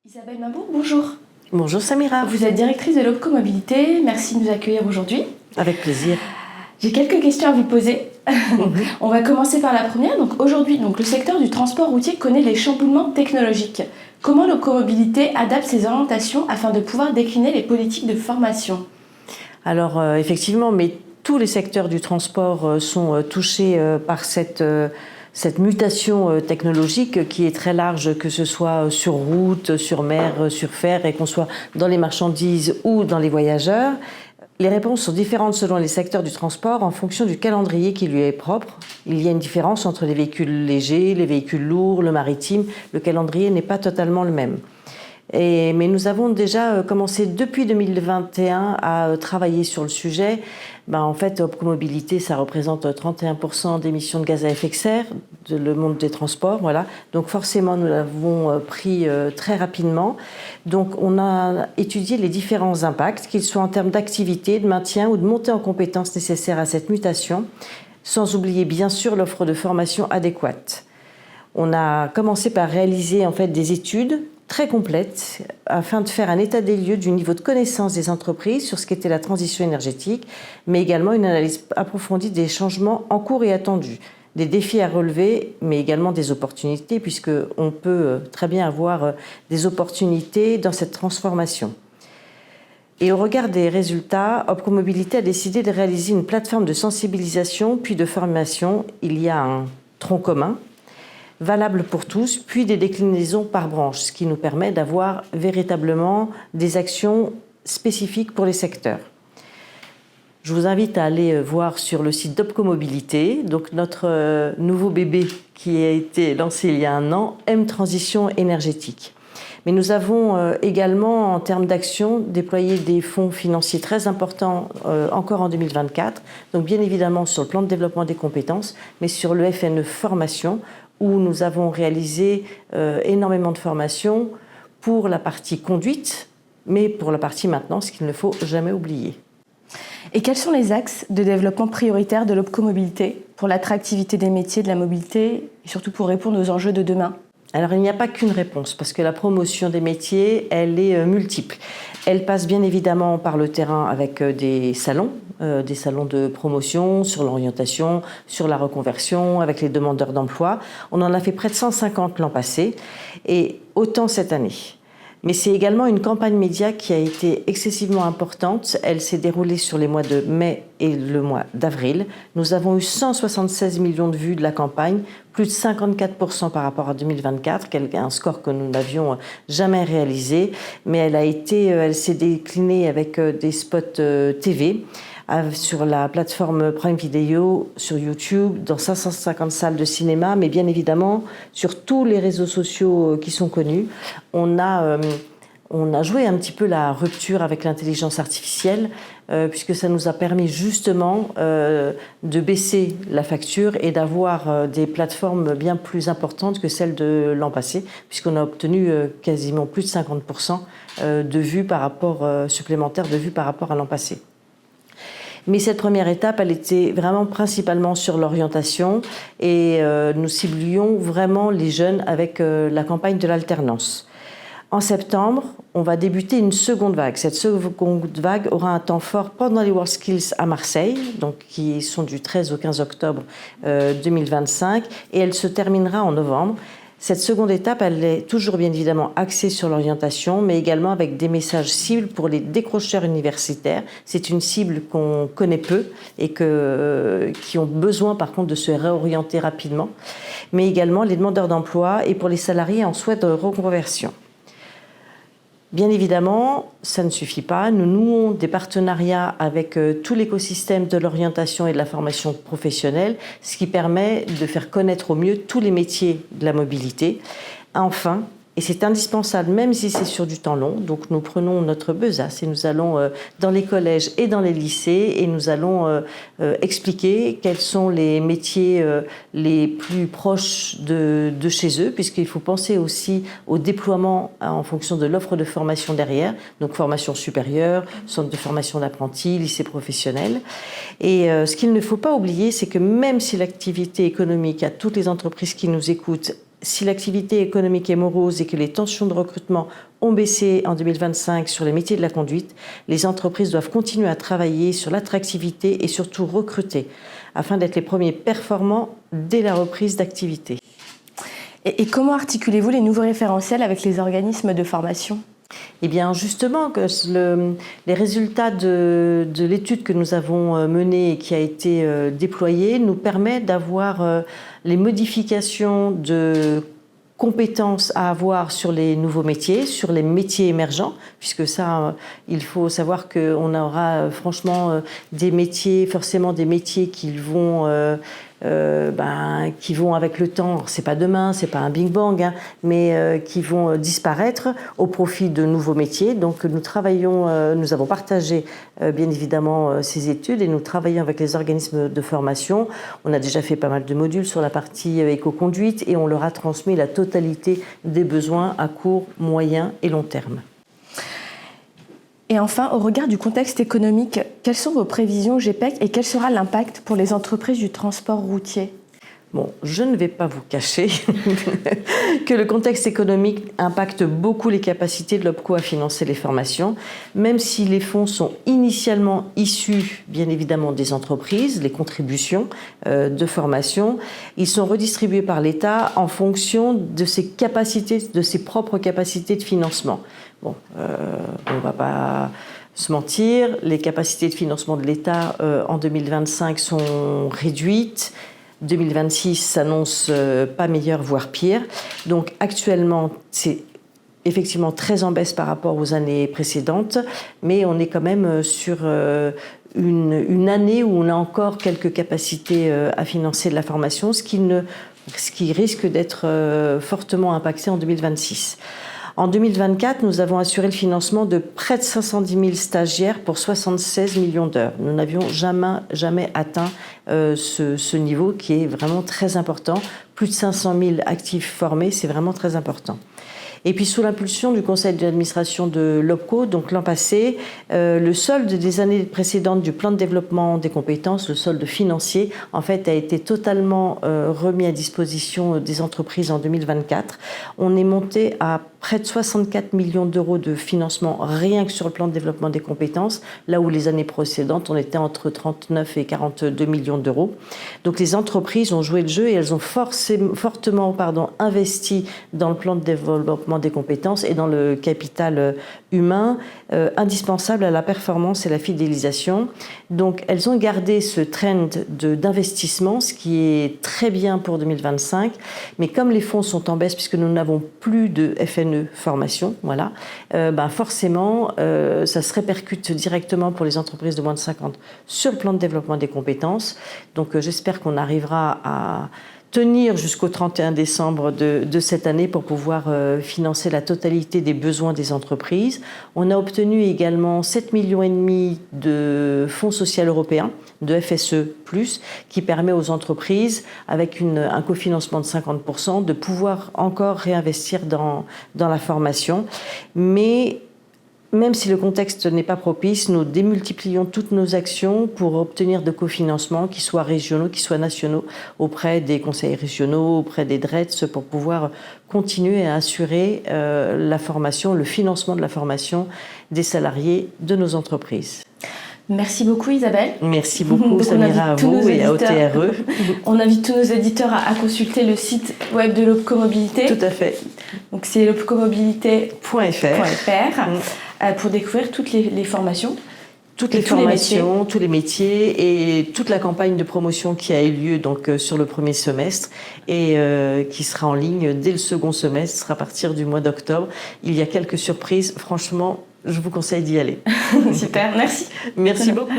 Isabelle Mabour, bonjour. Bonjour Samira. Vous êtes directrice de l'Opco Mobilité, merci de nous accueillir aujourd'hui. Avec plaisir. J'ai quelques questions à vous poser. On va commencer par la première. Aujourd'hui, le secteur du transport routier connaît les chamboulements technologiques. Comment l'Opco Mobilité adapte ses orientations afin de pouvoir décliner les politiques de formation? Alors effectivement, mais tous les secteurs du transport sont touchés par cette mutation technologique qui est très large, que ce soit sur route, sur mer, sur fer, et qu'on soit dans les marchandises ou dans les voyageurs. Les réponses sont différentes selon les secteurs du transport en fonction du calendrier qui lui est propre. Il y a une différence entre les véhicules légers, les véhicules lourds, le maritime. Le calendrier n'est pas totalement le même. Mais nous avons déjà commencé depuis 2021 à travailler sur le sujet. En fait, Opco Mobilité, ça représente 31% d'émissions de gaz à effet de serre, le monde des transports. Voilà. Donc forcément, nous l'avons pris très rapidement. Donc on a étudié les différents impacts, qu'ils soient en termes d'activité, de maintien ou de montée en compétences nécessaires à cette mutation, sans oublier bien sûr l'offre de formation adéquate. On a commencé par réaliser en fait des études très complète afin de faire un état des lieux du niveau de connaissance des entreprises sur ce qu'était la transition énergétique, mais également une analyse approfondie des changements en cours et attendus, des défis à relever, mais également des opportunités, puisqu'on peut très bien avoir des opportunités dans cette transformation. Et au regard des résultats, Opco Mobilité a décidé de réaliser une plateforme de sensibilisation puis de formation. Il y a un tronc commun valable pour tous, puis des déclinaisons par branche, ce qui nous permet d'avoir véritablement des actions spécifiques pour les secteurs. Je vous invite à aller voir sur le site d'Opco Mobilité, donc notre nouveau bébé qui a été lancé il y a 1 an, M-Transition énergétique. Mais nous avons également, en termes d'action, déployé des fonds financiers très importants encore en 2024, donc bien évidemment sur le plan de développement des compétences, mais sur le FNE formation, où nous avons réalisé énormément de formations pour la partie conduite, mais pour la partie maintenance, qu'il ne faut jamais oublier. Et quels sont les axes de développement prioritaires de l'Opco Mobilité pour l'attractivité des métiers de la mobilité et surtout pour répondre aux enjeux de demain? Alors il n'y a pas qu'une réponse, parce que la promotion des métiers, elle est multiple. Elle passe bien évidemment par le terrain avec des salons de promotion sur l'orientation, sur la reconversion, avec les demandeurs d'emploi. On en a fait près de 150 l'an passé, et autant cette année. Mais c'est également une campagne média qui a été excessivement importante. Elle s'est déroulée sur les mois de mai et le mois d'avril. Nous avons eu 176 millions de vues de la campagne, plus de 54% par rapport à 2024, un score que nous n'avions jamais réalisé. Mais elle s'est déclinée avec des spots TV sur la plateforme Prime Video, sur YouTube, dans 550 salles de cinéma, mais bien évidemment sur tous les réseaux sociaux qui sont connus. On a joué un petit peu la rupture avec l'intelligence artificielle, puisque ça nous a permis justement de baisser la facture et d'avoir des plateformes bien plus importantes que celles de l'an passé, puisqu'on a obtenu quasiment plus de 50% de vues supplémentaires de vues par rapport à l'an passé. Mais cette première étape, elle était vraiment principalement sur l'orientation et nous ciblions vraiment les jeunes avec la campagne de l'alternance. En septembre, on va débuter une seconde vague. Cette seconde vague aura un temps fort pendant les WorldSkills à Marseille, donc qui sont du 13 au 15 octobre 2025, et elle se terminera en novembre. Cette seconde étape, elle est toujours bien évidemment axée sur l'orientation, mais également avec des messages cibles pour les décrocheurs universitaires. C'est une cible qu'on connaît peu et qui ont besoin par contre de se réorienter rapidement, mais également les demandeurs d'emploi et pour les salariés en souhait de reconversion. Bien évidemment, ça ne suffit pas. Nous nouons des partenariats avec tout l'écosystème de l'orientation et de la formation professionnelle, ce qui permet de faire connaître au mieux tous les métiers de la mobilité. Enfin, et c'est indispensable, même si c'est sur du temps long, donc nous prenons notre besace et nous allons dans les collèges et dans les lycées et nous allons expliquer quels sont les métiers les plus proches de chez eux, puisqu'il faut penser aussi au déploiement en fonction de l'offre de formation derrière, donc formation supérieure, centre de formation d'apprentis, lycée professionnel. Et ce qu'il ne faut pas oublier, c'est que même si l'activité économique à toutes les entreprises qui nous écoutent si l'activité économique est morose et que les tensions de recrutement ont baissé en 2025 sur les métiers de la conduite, les entreprises doivent continuer à travailler sur l'attractivité et surtout recruter afin d'être les premiers performants dès la reprise d'activité. Et comment articulez-vous les nouveaux référentiels avec les organismes de formation ? Eh bien, justement, les résultats de l'étude que nous avons menée et qui a été déployée nous permettent d'avoir les modifications de compétences à avoir sur les nouveaux métiers, sur les métiers émergents, puisque ça, il faut savoir qu'on aura franchement forcément des métiers qui vont avec le temps. C'est pas demain, c'est pas un Big Bang, hein, mais qui vont disparaître au profit de nouveaux métiers. Donc nous avons partagé bien évidemment ces études et nous travaillons avec les organismes de formation. On a déjà fait pas mal de modules sur la partie éco-conduite et on leur a transmis la totalité des besoins à court, moyen et long terme. Et enfin, au regard du contexte économique, quelles sont vos prévisions GPEC et quel sera l'impact pour les entreprises du transport routier ? Bon, je ne vais pas vous cacher que le contexte économique impacte beaucoup les capacités de l'OPCO à financer les formations, même si les fonds sont initialement issus, bien évidemment, des entreprises, les contributions de formation. Ils sont redistribués par l'État en fonction de ses capacités, de ses propres capacités de financement. Bon, on ne va pas se mentir, les capacités de financement de l'État en 2025 sont réduites. 2026 s'annonce pas meilleur, voire pire. Donc actuellement, c'est effectivement très en baisse par rapport aux années précédentes, mais on est quand même sur une année où on a encore quelques capacités à financer de la formation, ce qui risque d'être fortement impacté en 2026. En 2024, nous avons assuré le financement de près de 510 000 stagiaires pour 76 millions d'heures. Nous n'avions jamais atteint ce niveau qui est vraiment très important. Plus de 500 000 actifs formés, c'est vraiment très important. Et puis sous l'impulsion du conseil d'administration de l'OPCO, donc l'an passé, le solde des années précédentes du plan de développement des compétences, le solde financier, en fait, a été totalement remis à disposition des entreprises en 2024. On est monté à près de 64 millions d'euros de financement rien que sur le plan de développement des compétences, là où les années précédentes, on était entre 39 et 42 millions d'euros. Donc les entreprises ont joué le jeu et elles ont fortement investi dans le plan de développement des compétences et dans le capital humain indispensable à la performance et la fidélisation. Donc elles ont gardé ce trend d'investissement, ce qui est très bien pour 2025, mais comme les fonds sont en baisse puisque nous n'avons plus de FNE formation, voilà, forcément ça se répercute directement pour les entreprises de moins de 50 sur le plan de développement des compétences. Donc j'espère qu'on arrivera à tenir jusqu'au 31 décembre de cette année pour pouvoir financer la totalité des besoins des entreprises. On a obtenu également 7,5 millions de fonds sociaux européens, de FSE+, qui permet aux entreprises, avec un cofinancement de 50%, de pouvoir encore réinvestir dans la formation. Mais même si le contexte n'est pas propice, nous démultiplions toutes nos actions pour obtenir de cofinancements, qui soient régionaux, qui soient nationaux, auprès des conseils régionaux, auprès des DRETS, pour pouvoir continuer à assurer la formation, le financement de la formation des salariés de nos entreprises. Merci beaucoup Isabelle. Merci beaucoup Samira, à vous et à OTRE. On invite tous nos éditeurs à consulter le site web de l'OPCO Mobilité. Tout à fait. Donc c'est opcomobilité.fr pour découvrir toutes les formations. Toutes les formations, tous les métiers et toute la campagne de promotion qui a eu lieu donc, sur le premier semestre et qui sera en ligne dès le second semestre, à partir du mois d'octobre. Il y a quelques surprises, franchement, je vous conseille d'y aller. Super, merci. Merci beaucoup.